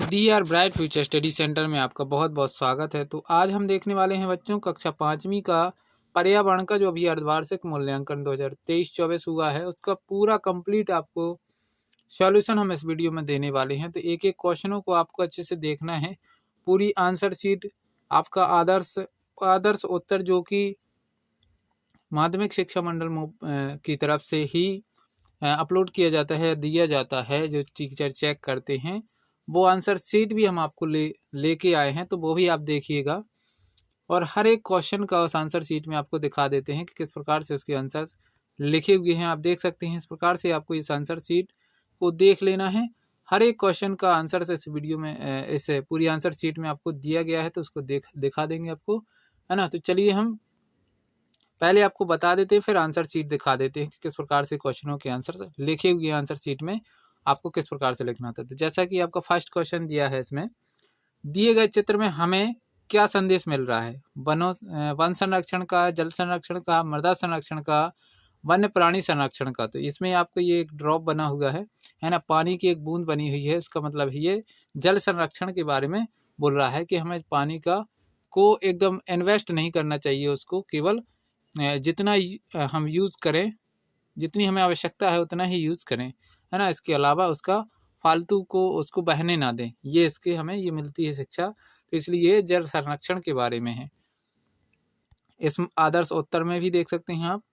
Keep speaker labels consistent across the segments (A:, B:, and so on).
A: DR bright future study centre में आपका बहुत बहुत स्वागत है। तो आज हम देखने वाले हैं बच्चों कक्षा 5वीं का पर्यावरण का जो अभी अर्धवार्षिक मूल्यांकन 2023-24 हुआ है उसका पूरा कंप्लीट आपको सॉल्यूशन हम इस वीडियो में देने वाले हैं। तो एक एक क्वेश्चनों को आपको अच्छे से देखना है। पूरी आंसर शीट आपका आदर्श उत्तर जो कि माध्यमिक शिक्षा मंडल की तरफ से ही अपलोड किया जाता है, दिया जाता है, जो टीचर चेक करते हैं, वो आंसर शीट भी हम आपको लेके आए हैं। तो वो भी आप देखिएगा और हर एक क्वेश्चन का उस आंसर शीट में आपको दिखा देते हैं कि किस प्रकार से उसके आंसर्स लिखे हुए हैं। आप देख सकते हैं इस प्रकार से आपको इस आंसर शीट को देख लेना है। हर एक क्वेश्चन का आंसर इस वीडियो में, इस पूरी आंसर शीट में आपको दिया गया है, तो उसको दिखा देंगे आपको, है ना। तो चलिए हम पहले आपको बता देते हैं, फिर आंसर शीट दिखा देते हैं कि किस प्रकार से क्वेश्चनों के आंसर लिखे हुए आंसर शीट में आपको किस प्रकार से लिखना था। तो जैसा कि आपका फर्स्ट क्वेश्चन दिया है, इसमें दिए गए चित्र में हमें क्या संदेश मिल रहा है? वन संरक्षण का, जल संरक्षण का, मृदा संरक्षण का, वन्य प्राणी संरक्षण का। तो इसमें आपको ये एक ड्रॉप बना हुआ है ना, पानी की एक बूंद बनी हुई है। इसका मतलब है ये जल संरक्षण के बारे में बोल रहा है कि हमें पानी को एकदम इन्वेस्ट नहीं करना चाहिए, उसको केवल जितना हम यूज़ करें, जितनी हमें आवश्यकता है उतना ही यूज़ करें, है ना। इसके अलावा उसका फालतू को उसको बहने ना दें, ये इसके हमें ये मिलती है शिक्षा। तो इसलिए ये जल संरक्षण के बारे में है। इस आदर्श उत्तर में भी देख सकते हैं आप,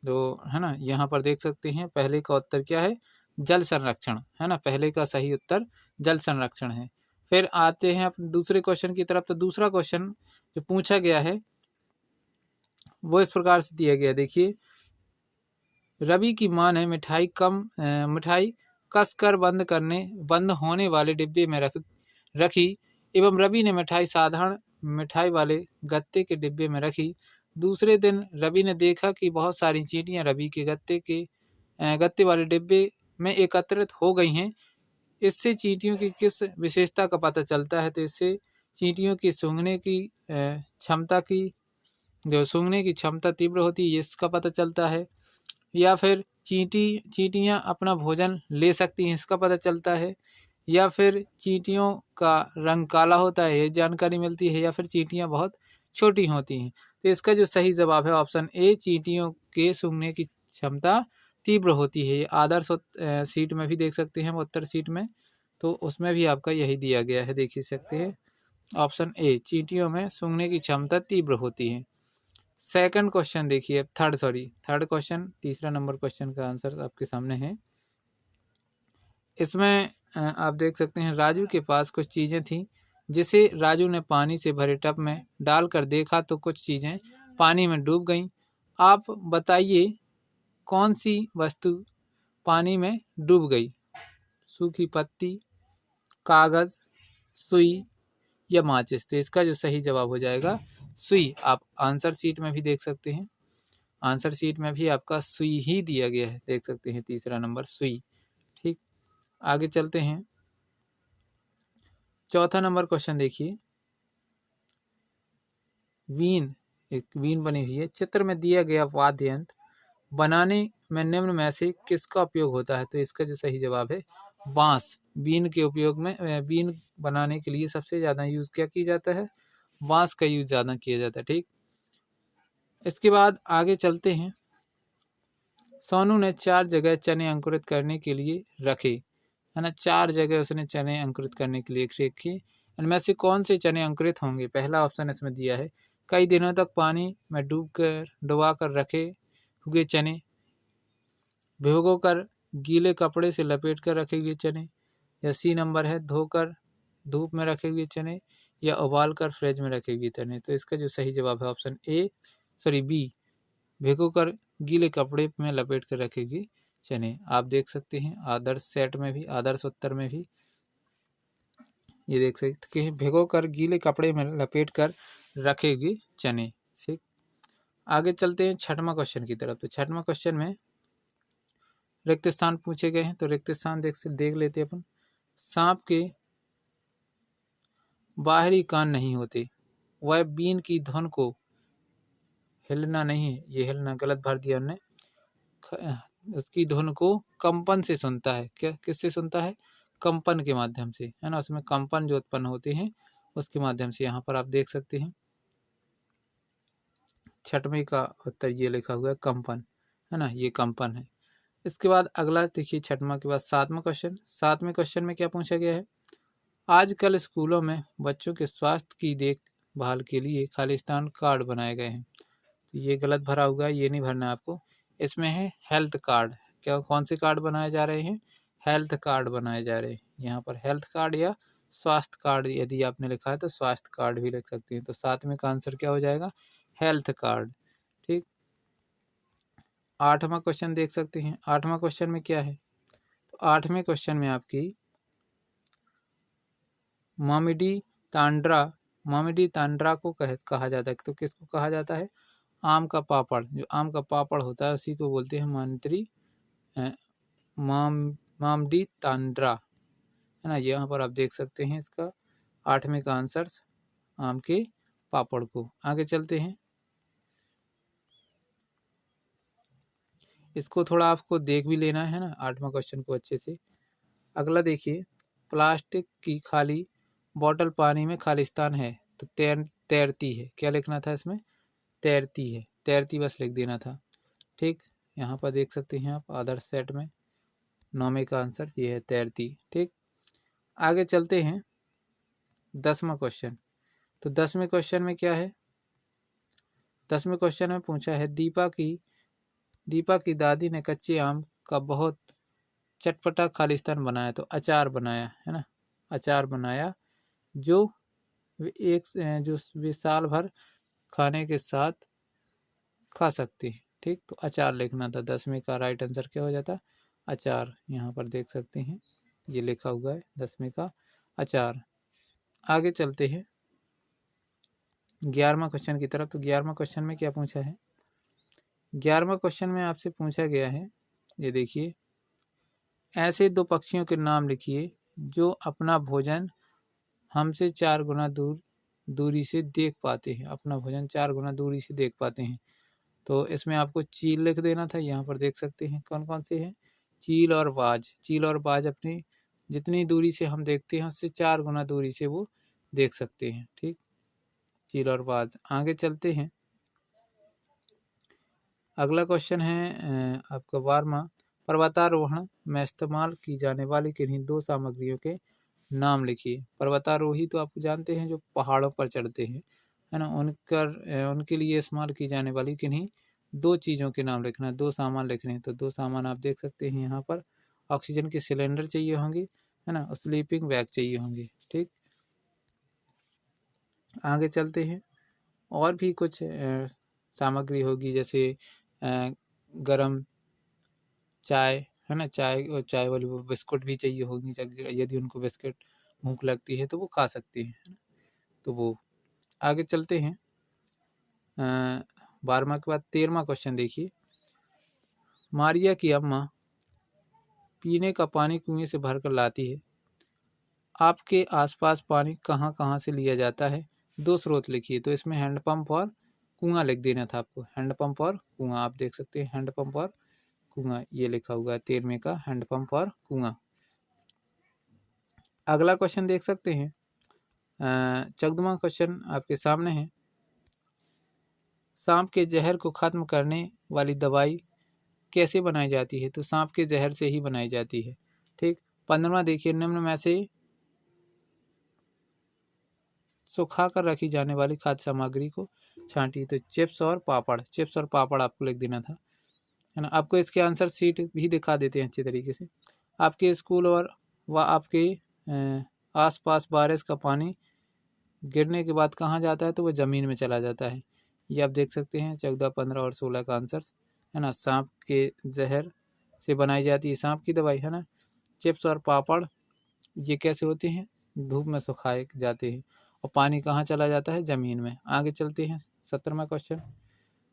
A: तो है ना, यहाँ पर देख सकते हैं पहले का उत्तर क्या है, जल संरक्षण, है ना। पहले का सही उत्तर जल संरक्षण है। फिर आते हैं अपने दूसरे क्वेश्चन की तरफ। तो दूसरा क्वेश्चन जो पूछा गया है वो इस प्रकार से दिया गया, देखिए। रवि की मां ने मिठाई कसकर बंद होने वाले डिब्बे में रखी एवं रवि ने मिठाई साधारण मिठाई वाले गत्ते के डिब्बे में रखी। दूसरे दिन रवि ने देखा कि बहुत सारी चींटियां रवि के गत्ते वाले डिब्बे में एकत्रित हो गई हैं। इससे चींटियों की किस विशेषता का पता चलता है? तो इससे चींटियों की सूंघने की क्षमता तीव्र होती है, इसका पता चलता है। या फिर चींटियां अपना भोजन ले सकती हैं, इसका पता चलता है। या फिर चींटियों का रंग काला होता है, ये जानकारी मिलती है। या फिर चींटियां बहुत छोटी होती हैं। तो इसका जो सही जवाब है ऑप्शन ए, चींटियों के सूंघने की क्षमता तीव्र होती है। ये आदर्श सीट में भी देख सकते हैं, उत्तर सीट में, तो उसमें भी आपका यही दिया गया है, देख ही सकते हैं। ऑप्शन ए, चींटियों में सूंघने की क्षमता तीव्र होती है। सेकंड क्वेश्चन देखिए, थर्ड क्वेश्चन, तीसरा नंबर क्वेश्चन का आंसर आपके सामने है। इसमें आप देख सकते हैं, राजू के पास कुछ चीज़ें थीं जिसे राजू ने पानी से भरे टब में डालकर देखा तो कुछ चीज़ें पानी में डूब गईं। आप बताइए कौन सी वस्तु पानी में डूब गई? सूखी पत्ती, कागज़, सुई या माचिस। तो इसका जो सही जवाब हो जाएगा सुई। आप आंसर शीट में भी देख सकते हैं, आंसर शीट में भी आपका सुई ही दिया गया है, देख सकते हैं, तीसरा नंबर सुई। ठीक, आगे चलते हैं। चौथा नंबर क्वेश्चन देखिए, एक वीन बनी हुई है। चित्र में दिया गया वाद्य यंत्र बनाने में निम्न में से किसका उपयोग होता है? तो इसका जो सही जवाब है बांस। बीन के उपयोग में, बीन बनाने के लिए सबसे ज़्यादा यूज़ क्या किया जाता है? बांस का यूज़ ज़्यादा किया जाता है। ठीक, इसके बाद आगे चलते हैं। सोनू ने 4 जगह चने अंकुरित करने के लिए रखे, है ना। 4 जगह उसने चने अंकुरित करने के लिए रखे। इनमें से कौन से चने अंकुरित होंगे? पहला ऑप्शन इसमें दिया है, कई दिनों तक पानी में डुबा कर रखे हुए चने, भिगोकर गीले कपड़े से लपेट कर रखे हुए चने, या सी नंबर है धोकर धूप में रखे हुए चने, या उबाल कर फ्रिज में रखे हुए चने। तो इसका जो सही जवाब है ऑप्शन बी, भिगोकर गीले कपड़े में लपेट कर रखे हुए चने। आप देख सकते हैं आदर्श सेट में भी, आदर्श उत्तर में भी ये देख सकते हैं, भिगोकर गीले कपड़े में लपेट कर रखे हुए चने। ठीक, आगे चलते हैं छठवां क्वेश्चन की तरफ। तो छठवां क्वेश्चन में रिक्त स्थान पूछे गए हैं, तो रिक्त स्थान देख लेते हैं अपन। सांप के बाहरी कान नहीं होते, वह बीन की धुन को हिलना नहीं है, ये हिलना गलत भर दिया हमने। उसकी धुन को कंपन से सुनता है। क्या, किससे सुनता है? कंपन के माध्यम से, है ना, उसमें कंपन जो उत्पन्न होते हैं उसके माध्यम से। यहाँ पर आप देख सकते हैं 6वें का उत्तर ये लिखा हुआ है कंपन, है ना, ये कंपन है। इसके बाद अगला देखिए 6वां के बाद 7वां क्वेश्चन। 7वें क्वेश्चन में क्या पूछा गया है, आजकल स्कूलों में बच्चों के स्वास्थ्य की देखभाल के लिए खालिस्तान कार्ड बनाए गए हैं। तो ये गलत भरा हुआ है, ये नहीं भरना है आपको। इसमें है हेल्थ कार्ड। क्या कौन से कार्ड बनाए जा रहे हैं, हेल्थ कार्ड बनाए जा रहे हैं। यहाँ पर हेल्थ कार्ड या स्वास्थ्य कार्ड यदि आपने लिखा है तो स्वास्थ्य कार्ड भी लिख सकते हैं। तो 7वें का आंसर क्या हो जाएगा, हेल्थ कार्ड। ठीक, 8वां क्वेश्चन देख सकते हैं। 8वां क्वेश्चन में क्या है, तो 8वें क्वेश्चन में आपकी मामिडी तांड्रा को कहा जाता है। तो किसको कहा जाता है, आम का पापड़, जो आम का पापड़ होता है उसी को बोलते हैं मामडी तांड्रा, है ना। यहाँ पर आप देख सकते हैं इसका 8वें का आंसर आम के पापड़ को। आगे चलते हैं, इसको थोड़ा आपको देख भी लेना है ना 8वां क्वेश्चन को अच्छे से। अगला देखिए, प्लास्टिक की खाली बोतल पानी में खालिस्तान है तो तैरती है। क्या लिखना था इसमें, तैरती है, तैरती बस लिख देना था। ठीक, यहाँ पर देख सकते हैं आप आदर्श सेट में 9वें का आंसर ये है, तैरती। ठीक, आगे चलते हैं 10वां क्वेश्चन। तो 10वें क्वेश्चन में क्या है, 10वें क्वेश्चन में पूछा है दीपा की दादी ने कच्चे आम का बहुत चटपटा खालिस्तान बनाया। तो अचार बनाया, है ना, अचार बनाया जो वे साल भर खाने के साथ खा सकते हैं। ठीक, तो अचार लिखना था। 10वें का राइट आंसर क्या हो जाता, अचार। यहाँ पर देख सकते हैं ये लिखा हुआ है 10वें का अचार। आगे चलते हैं 11वां क्वेश्चन की तरफ। तो 11वां क्वेश्चन में क्या पूछा है, 11वां क्वेश्चन में आपसे पूछा गया है, ये देखिए, ऐसे 2 पक्षियों के नाम लिखिए जो अपना भोजन हमसे 4 गुना दूरी से देख पाते हैं। अपना भोजन 4 गुना दूरी से देख पाते हैं। तो इसमें आपको चील लिख देना था। यहाँ पर देख सकते हैं कौन कौन से हैं, चील और बाज। चील और बाज अपनी जितनी दूरी से हम देखते हैं उससे 4 गुना दूरी से वो देख सकते हैं। ठीक, चील और बाज। आगे चलते हैं, अगला क्वेश्चन है आपका 12वां, पर्वतारोहण में इस्तेमाल की जाने वाली किन्हीं 2 सामग्रियों के नाम लिखिए। पर्वतारोही तो आप जानते हैं जो पहाड़ों पर चढ़ते हैं, है ना, उनके लिए इस्तेमाल की जाने वाली किन्हीं 2 चीज़ों के नाम लिखना है, 2 सामान लिखने हैं। तो 2 सामान आप देख सकते हैं यहाँ पर, ऑक्सीजन के सिलेंडर चाहिए होंगे, है ना, स्लीपिंग बैग चाहिए होंगे। ठीक, आगे चलते हैं, और भी कुछ सामग्री होगी जैसे गरम चाय, है ना, चाय वाली वो बिस्कुट भी चाहिए होगी, यदि उनको बिस्कुट भूख लगती है तो वो खा सकते हैं, है ना। तो वो आगे चलते हैं 12वां के बाद 13वां क्वेश्चन देखिए, मारिया की अम्मा पीने का पानी कुएं से भरकर लाती है। आपके आसपास पानी कहाँ कहाँ से लिया जाता है, 2 स्रोत लिखिए। तो इसमें हैंडपंप और कुआं लिख देना था आपको, हैंडपंप और कुआं। आप देख सकते हैं हैंडपंप और कुआं, ये लिखा हुआ है 13वें का, हैंडपंप और कुआं। अगला क्वेश्चन देख सकते हैं 14वां क्वेश्चन आपके सामने है, सांप के जहर को खत्म करने वाली दवाई कैसे बनाई जाती है। तो सांप के जहर से ही बनाई जाती है। ठीक, 15वां देखिए, निम्न में से सुखा कर रखी जाने वाली खाद्य सामग्री को छांटिए। तो चिप्स और पापड़, चिप्स और पापड़ आपको लिख देना था, है ना। आपको इसके आंसर सीट भी दिखा देते हैं अच्छे तरीके से। आपके स्कूल और व आपके आसपास बारिश का पानी गिरने के बाद कहाँ जाता है, तो वो ज़मीन में चला जाता है। ये आप देख सकते हैं 14, 15 और 16 का आंसर, है ना। सांप के जहर से बनाई जाती है सांप की दवाई, है ना। चिप्स और पापड़ ये कैसे होते हैं, धूप में सुखाए जाते हैं, और पानी कहाँ चला जाता है, ज़मीन में। आगे चलते हैं 17वां क्वेश्चन।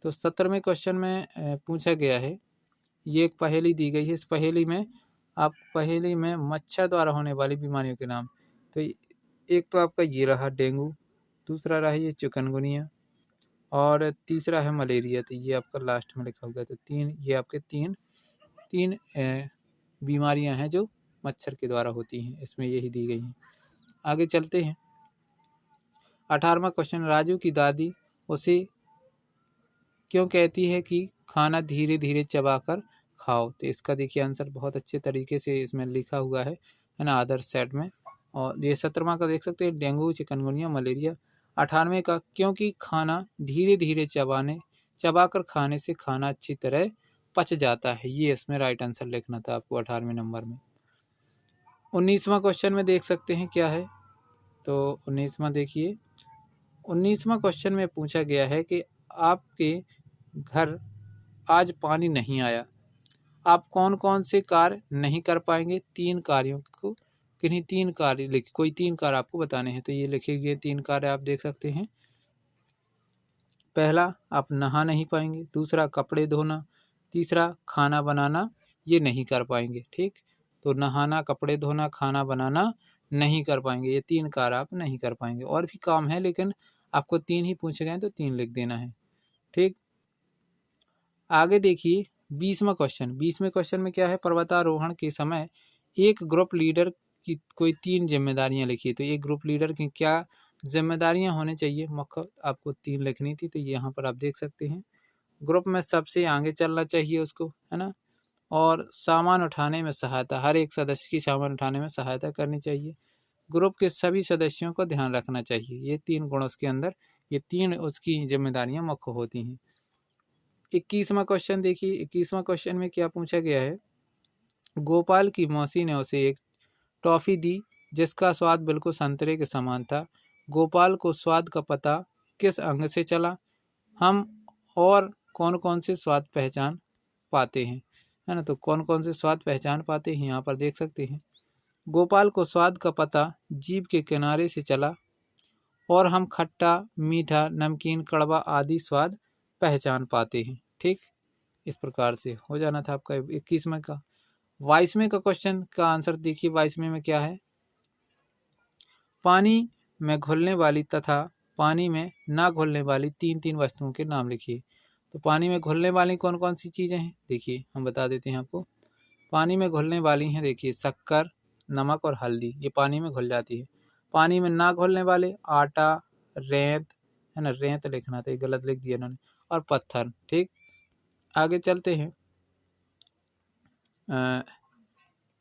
A: तो 17वें क्वेश्चन में पूछा गया है, ये एक पहेली दी गई है। इस पहेली में मच्छर द्वारा होने वाली बीमारियों के नाम। तो एक तो आपका ये रहा डेंगू, दूसरा रहा ये चिकनगुनिया, और तीसरा है मलेरिया। तो ये आपका लास्ट में लिखा हुआ है। तो ये आपके तीन बीमारियां हैं जो मच्छर के द्वारा होती हैं, इसमें यही दी गई हैं। आगे चलते हैं। 18वां क्वेश्चन, राजू की दादी उसे क्यों कहती है कि खाना धीरे धीरे चबाकर खाओ? तो इसका देखिए आंसर बहुत अच्छे तरीके से इसमें लिखा हुआ है ना, आदर्श सेट में। और ये 17वां का देख सकते हैं, डेंगू, चिकनगुनिया, मलेरिया। 98वें का, क्योंकि खाना धीरे धीरे चबाकर खाने से खाना अच्छी तरह पच जाता है। ये इसमें राइट आंसर लिखना था आपको 18वें नंबर में। 19वां क्वेश्चन में देख सकते हैं क्या है, तो 19वां देखिए। 19वां क्वेश्चन में पूछा गया है कि आपके घर आज पानी नहीं आया, आप कौन कौन से कार्य नहीं कर पाएंगे? 3 कार्यों को, किन्हीं 3 कार्य लिख, कोई 3 कार्य आपको बताने हैं। तो ये लिखे गए 3 कार्य आप देख सकते हैं। पहला, आप नहा नहीं पाएंगे। दूसरा, कपड़े धोना। तीसरा, खाना बनाना ये नहीं कर पाएंगे। ठीक, तो नहाना, कपड़े धोना, खाना बनाना नहीं कर पाएंगे, ये 3 कार्य आप नहीं कर पाएंगे। और भी काम है लेकिन आपको 3 ही पूछे गए तो 3 लिख देना है। ठीक, आगे देखिए 20वां क्वेश्चन। 20वें क्वेश्चन में क्या है, पर्वतारोहण के समय एक ग्रुप लीडर की कोई 3 जिम्मेदारियां लिखी। तो एक ग्रुप लीडर की क्या जिम्मेदारियां होनी चाहिए? आपको 3 लिखनी थी, तो यहाँ पर आप देख सकते हैं। ग्रुप में सबसे आगे चलना चाहिए उसको, है ना, और सामान उठाने में सहायता, हर एक सदस्य की सामान उठाने में सहायता करनी चाहिए। ग्रुप के सभी सदस्यों को ध्यान रखना चाहिए। ये 3 गुण उसके अंदर, ये 3 उसकी जिम्मेदारियां मुख्य होती हैं। 21वां क्वेश्चन देखिए। 21वां क्वेश्चन में क्या पूछा गया है, गोपाल की मौसी ने उसे एक टॉफी दी जिसका स्वाद बिल्कुल संतरे के समान था। गोपाल को स्वाद का पता किस अंग से चला? हम और कौन कौन से स्वाद पहचान पाते हैं, है ना, तो कौन कौन से स्वाद पहचान पाते हैं यहाँ पर देख सकते हैं। गोपाल को स्वाद का पता जीभ के किनारे से चला और हम खट्टा, मीठा, नमकीन, कड़वा आदि स्वाद पहचान पाते हैं। ठीक, इस प्रकार से हो जाना था आपका 21वें का। 22वें का क्वेश्चन का आंसर देखिए। 22वें में क्या है, पानी में घुलने वाली तथा पानी में ना घुलने वाली 3 वस्तुओं के नाम लिखिए। तो पानी में घुलने वाली कौन कौन सी चीज़ें हैं, देखिए हम बता देते हैं आपको। पानी में घुलने वाली हैं, देखिए शक्कर, नमक और हल्दी, ये पानी में घुल जाती है। पानी में ना घुलने वाले आटा, रेत, है ना, रेत लिखना था, गलत लिख दिया इन्होंने, और पत्थर। ठीक, आगे चलते हैं।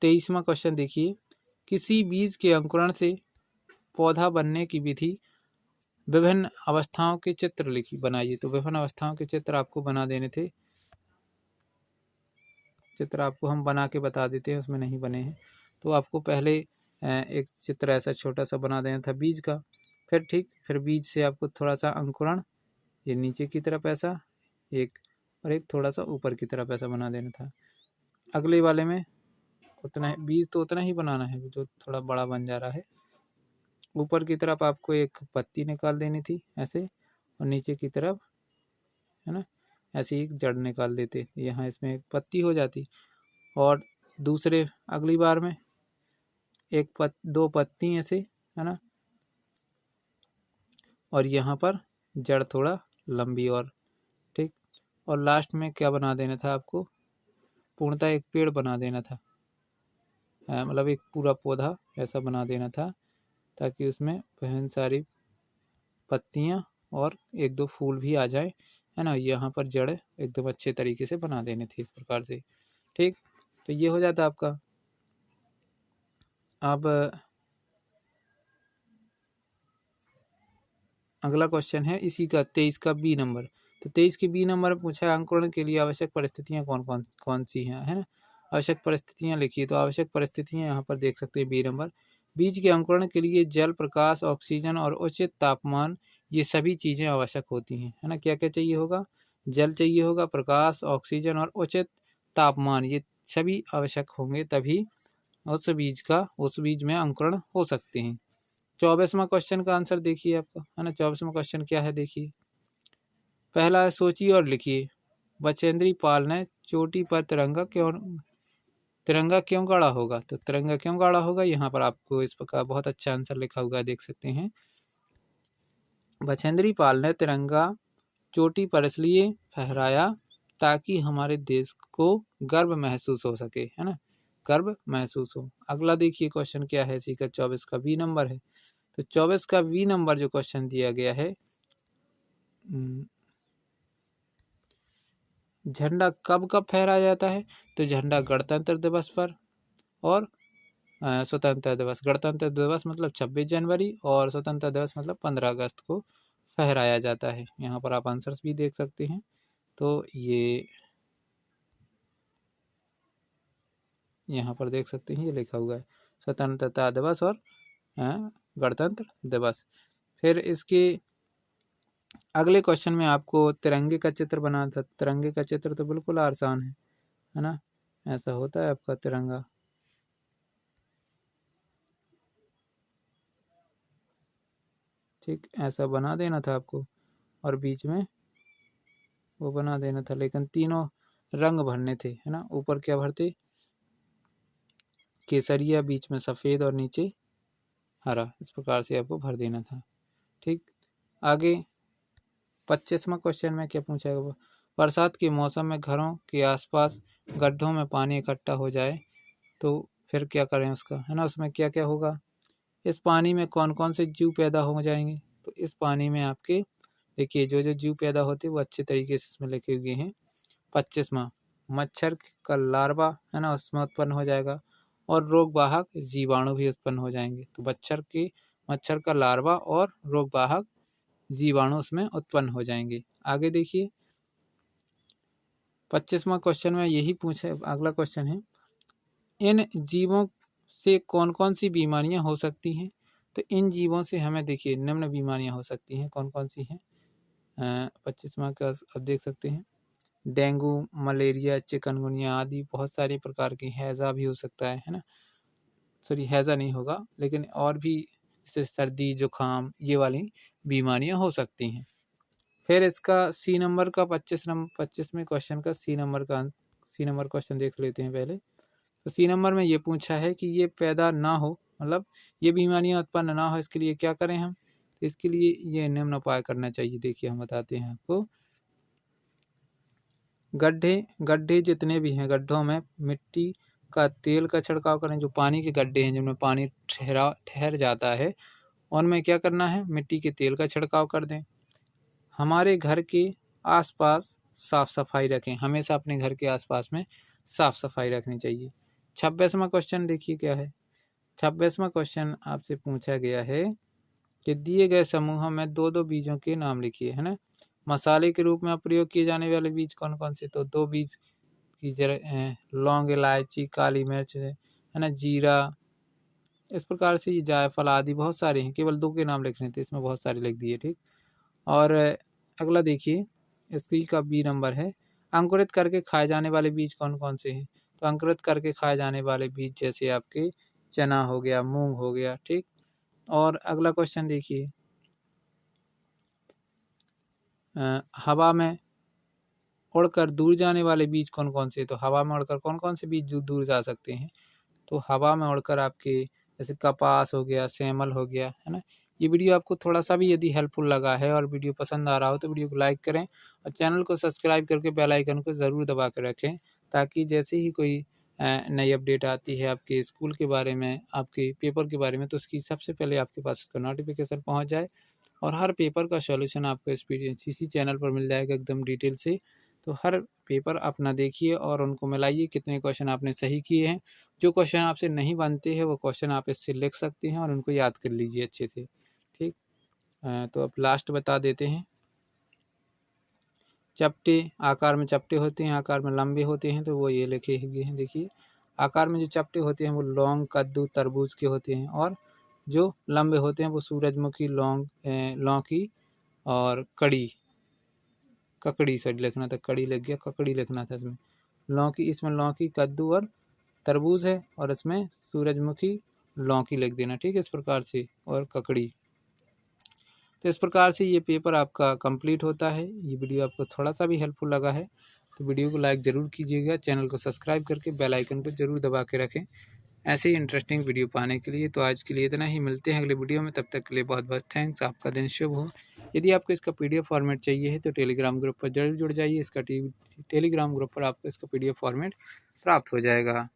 A: 23वां क्वेश्चन देखिए, किसी बीज के अंकुरण से पौधा बनने की विधि, विभिन्न अवस्थाओं के चित्र लिखी बनाइए। तो विभिन्न अवस्थाओं के चित्र आपको बना देने थे, चित्र आपको हम बना के बता देते हैं, उसमें नहीं बने हैं। तो आपको पहले एक चित्र ऐसा छोटा सा बना देना था बीज का, फिर ठीक, फिर बीज से आपको थोड़ा सा अंकुरण, ये नीचे की तरफ ऐसा एक, और एक थोड़ा सा ऊपर की तरफ ऐसा बना देना था। अगले वाले में उतना बीज तो उतना ही बनाना है जो थोड़ा बड़ा बन जा रहा है। ऊपर की तरफ आपको एक पत्ती निकाल देनी थी ऐसे, और नीचे की तरफ, है ना, ऐसे एक जड़ निकाल देते, यहाँ इसमें एक पत्ती हो जाती। और दूसरे अगली बार में एक 2 पत्ती ऐसे, है ना, और यहाँ पर जड़ थोड़ा लंबी और। ठीक, और लास्ट में क्या बना देना था आपको, पूर्णतः एक पेड़ बना देना था, मतलब एक पूरा पौधा ऐसा बना देना था, ताकि उसमें बहुत सारी पत्तियाँ और 1-2 फूल भी आ जाए, है ना। यहाँ पर जड़ एकदम अच्छे तरीके से बना देने थे इस प्रकार से। ठीक, तो ये हो जाता आपका। अब अगला क्वेश्चन है इसी का 23 का बी नंबर। तो 23 के बी नंबर में पूछा है, अंकुरण के लिए आवश्यक परिस्थितियाँ कौन सी हैं, है ना, आवश्यक परिस्थितियाँ लिखिए। तो आवश्यक परिस्थितियाँ यहाँ पर देख सकते हैं बी नंबर। बीज के अंकुरण के लिए जल, प्रकाश, ऑक्सीजन और उचित तापमान, ये सभी चीज़ें आवश्यक होती हैं, है ना। क्या क्या चाहिए होगा, जल चाहिए होगा, प्रकाश, ऑक्सीजन और उचित तापमान, ये सभी आवश्यक होंगे, तभी उस बीज में अंकुरण हो सकते हैं। 24वां क्वेश्चन का आंसर देखिए आपका, है ना। 24वां क्वेश्चन क्या है देखिए। पहला है, सोचिए और लिखिए, बचेंद्री पाल ने चोटी पर तिरंगा क्यों गाड़ा होगा? तो तिरंगा क्यों गाड़ा होगा, यहाँ पर आपको इस प्रकार बहुत अच्छा आंसर लिखा हुआ है, देख सकते हैं। बचेंद्री पाल ने तिरंगा चोटी पर इसलिए फहराया ताकि हमारे देश को गर्व महसूस हो सके, है ना। गर्व महसूस हो। अगला देखिए क्वेश्चन क्या है, इसी का 24 का बी नंबर है। तो 24 का बी नंबर जो क्वेश्चन दिया गया है, झंडा कब कब फहराया जाता है? तो झंडा गणतंत्र दिवस पर और स्वतंत्रता दिवस। गणतंत्र दिवस मतलब 26 जनवरी और स्वतंत्रता दिवस मतलब 15 अगस्त को फहराया जाता है। यहाँ पर आप आंसर्स भी देख सकते हैं। तो ये यहाँ पर देख सकते हैं, ये लिखा हुआ है स्वतंत्रता दिवस और गणतंत्र दिवस। फिर इसके अगले क्वेश्चन में आपको तिरंगे का चित्र बनाना था। तिरंगे का चित्र तो बिल्कुल आसान है ना। ऐसा होता है आपका तिरंगा, ठीक, ऐसा बना देना था आपको और बीच में वो बना देना था, लेकिन तीनों रंग भरने थे, है ना। ऊपर क्या भरते? केसरिया, बीच में सफ़ेद और नीचे हरा। इस प्रकार से आपको भर देना था, ठीक। आगे 25वां क्वेश्चन में क्या पूछा है? बरसात के मौसम में घरों के आसपास गड्ढों में पानी इकट्ठा हो जाए तो फिर क्या करें उसका, है ना। उसमें क्या क्या होगा? इस पानी में कौन कौन से जीव पैदा हो जाएंगे? तो इस पानी में आपके देखिए जो जो जीव पैदा होते हैं वो अच्छे तरीके से इसमें लिखे हुए हैं। 25वां, मच्छर का लार्वा, है ना, उसमें उत्पन्न हो जाएगा और रोगवाहक जीवाणु भी उत्पन्न हो जाएंगे। तो मच्छर का लार्वा और रोगवाहक जीवाणु उसमें उत्पन्न हो जाएंगे। आगे देखिए 25वां क्वेश्चन में यही पूछे, अगला क्वेश्चन है, इन जीवों से कौन कौन सी बीमारियां हो सकती हैं? तो इन जीवों से हमें देखिए निम्न बीमारियां हो सकती हैं। कौन कौन सी हैं? 25वां का अब देख सकते हैं, डेंगू, मलेरिया, चिकनगुनिया आदि बहुत सारे प्रकार की, हैज़ा भी हो सकता है ना। सॉरी, हैज़ा नहीं होगा, लेकिन और भी जैसे सर्दी जुकाम ये वाली बीमारियां हो सकती हैं। फिर इसका सी नंबर का 25वें क्वेश्चन का सी नंबर क्वेश्चन देख लेते हैं पहले। तो सी नंबर में ये पूछा है कि ये पैदा ना हो, मतलब ये बीमारियां उत्पन्न ना हो, इसके लिए क्या करें हम? तो इसके लिए ये निम्न उपाय करना चाहिए। देखिए हम बताते हैं आपको। गड्ढे जितने भी हैं, गड्ढों में मिट्टी का तेल का छिड़काव करें। जो पानी के गड्ढे हैं जिनमें पानी ठहर जाता है, उनमें क्या करना है? मिट्टी के तेल का छिड़काव कर दें। हमारे घर के आसपास साफ सफाई रखें। हमेशा अपने घर के आसपास में साफ सफाई रखनी चाहिए। 26वां क्वेश्चन देखिए क्या है। 26वां क्वेश्चन आपसे पूछा गया है कि दिए गए समूहों में दो दो बीजों के नाम लिखिए, है ना। मसाले के रूप में प्रयोग किए जाने वाले बीज कौन कौन से? तो दो बीज की लौंग, इलायची, काली मिर्च, है ना, जीरा, इस प्रकार से ये जायफल आदि बहुत सारे हैं। केवल दो के नाम लिखने थे, इसमें बहुत सारे लिख दिए, ठीक। और अगला देखिए, इसकी का बी नंबर है, अंकुरित करके खाए जाने वाले बीज कौन कौन से हैं? तो अंकुरित करके खाए जाने वाले बीज जैसे आपके चना हो गया, मूंग हो गया, ठीक। और अगला क्वेश्चन देखिए, हवा में उड़कर दूर जाने वाले बीज कौन कौन से? तो हवा में उड़कर कौन कौन से बीज दूर जा सकते हैं? तो हवा में उड़कर आपके जैसे कपास हो गया, सेमल हो गया, है ना। ये वीडियो आपको थोड़ा सा भी यदि हेल्पफुल लगा है और वीडियो पसंद आ रहा हो तो वीडियो को लाइक करें और चैनल को सब्सक्राइब करके बेल आइकन को ज़रूर दबा कर रखें, ताकि जैसे ही कोई नई अपडेट आती है आपके स्कूल के बारे में, आपके पेपर के बारे में, तो उसकी सबसे पहले आपके पास उसका नोटिफिकेशन पहुँच जाए और हर पेपर का सॉल्यूशन आपको इसी चैनल पर मिल जाएगा एकदम डिटेल से। तो हर पेपर अपना देखिए और उनको मिलाइए, कितने क्वेश्चन आपने सही किए हैं। जो क्वेश्चन आपसे नहीं बनते हैं वो क्वेश्चन आप इससे लिख सकते हैं और उनको याद कर लीजिए अच्छे से, ठीक। तो अब लास्ट बता देते हैं। चपटे आकार में चपटे होते हैं, आकार में लंबे होते हैं, तो वो ये लिखे हुए हैं। देखिए आकार में जो चपटे होते हैं वो लौंग, कद्दू, तरबूज के होते हैं, और जो लंबे होते हैं वो सूरजमुखी, लौकी और ककड़ी सॉरी लिखना था, कड़ी लग गया, ककड़ी लिखना था इसमें। लौकी, इसमें लौकी, कद्दू और तरबूज है, और इसमें सूरजमुखी, लौकी लिख देना, ठीक है, इस प्रकार से, और ककड़ी। तो इस प्रकार से ये पेपर आपका कंप्लीट होता है। ये वीडियो आपको थोड़ा सा भी हेल्पफुल लगा है तो वीडियो को लाइक ज़रूर कीजिएगा, चैनल को सब्सक्राइब करके बेल आइकन को ज़रूर दबा के रखें ऐसे ही इंटरेस्टिंग वीडियो पाने के लिए। तो आज के लिए इतना ही, मिलते हैं अगले वीडियो में, तब तक के लिए बहुत बहुत थैंक्स। आपका दिन शुभ हो। यदि आपको इसका PDF फॉर्मेट चाहिए है तो टेलीग्राम ग्रुप पर जरूर जुड़ जाइए। इसका टेलीग्राम ग्रुप पर आपको इसका PDF फॉर्मेट प्राप्त हो जाएगा।